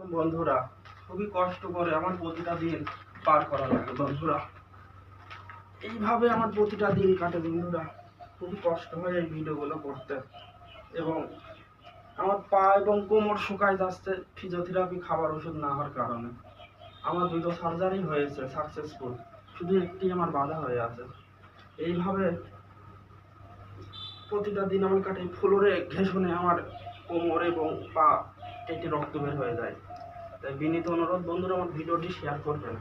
আলাইকুম বন্ধুরা। খুবই কষ্ট করে আমার প্রতিটা দিন পার করা লাগে বন্ধুরা। এইভাবে আমার প্রতিটা দিন কাটে বন্ধুরা। খুবই কষ্ট হয় এই ভিডিওগুলো করতে, এবং আমার পা এবং কোমর শুকায় যাচ্ছে ফিজিওথেরাপি খাবার ওষুধ না হওয়ার কারণে। আমার দুটো সার্জারি হয়েছে সাকসেসফুল, শুধু একটি আমার বাধা হয়ে আছে। এইভাবে প্রতিটা দিন আমার কাটে, ফ্লোরে ঘেঁষণে আমার কোমর এবং পা কেটে রক্ত বের হয়ে যায়। তাই বিনীত অনুরোধ বন্ধুরা, আমার ভিডিওটি শেয়ার করবেন।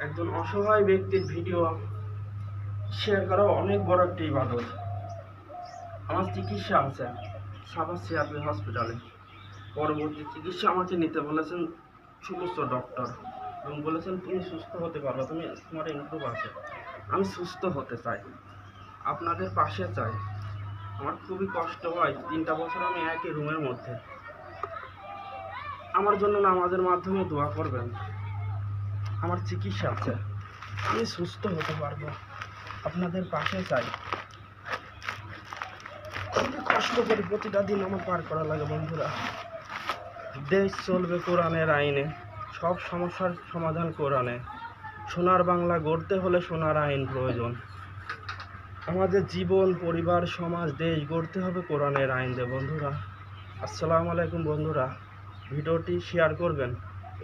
একজন অসহায় ব্যক্তির ভিডিও শেয়ার করা অনেক বড় একটি ইবাদত। আমার চিকিৎসা আছে সাভার সিআরপি হসপিটালে। পরবর্তী চিকিৎসা আমাকে নিতে বলেছেন সমস্ত ডক্টর, এবং বলেছেন তুমি সুস্থ হতে পারবে, তুমি তোমার ইমপ্রুভ আছে। আমি সুস্থ হতে চাই, আপনাদের পাশে চাই। আমার খুবই কষ্ট হয়, 3টা বছর আমি একই রুমের মধ্যে। আমার জন্য নামাজের মাধ্যমে দোয়া করবেন। আমার চিকিৎসা আছে, আমি সুস্থ হতে পারবো, আপনাদের পাশে চাই। খুবই কষ্ট করে প্রতিটা দিন আমার পার করা লাগে বন্ধুরা। দেশ চলবে কোরআনের আইনে, সব সমস্যার সমাধান কোরআনে। সোনার বাংলা গড়তে হলে সোনার আইন প্রয়োজন। আমাদের জীবন, পরিবার, সমাজ, দেশ গড়তে হবে কোরআনের আইন দিয়ে বন্ধুরা। আসসালামু আলাইকুম বন্ধুরা। ভিডিওটি শেয়ার করবেন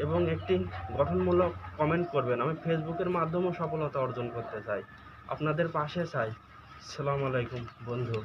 এবং একটি গঠনমূলক কমেন্ট করবেন। আমি ফেসবুকের মাধ্যমেও সফলতা অর্জন করতে চাই, আপনাদের পাশে চাই। আসসালামু আলাইকুম বন্ধু।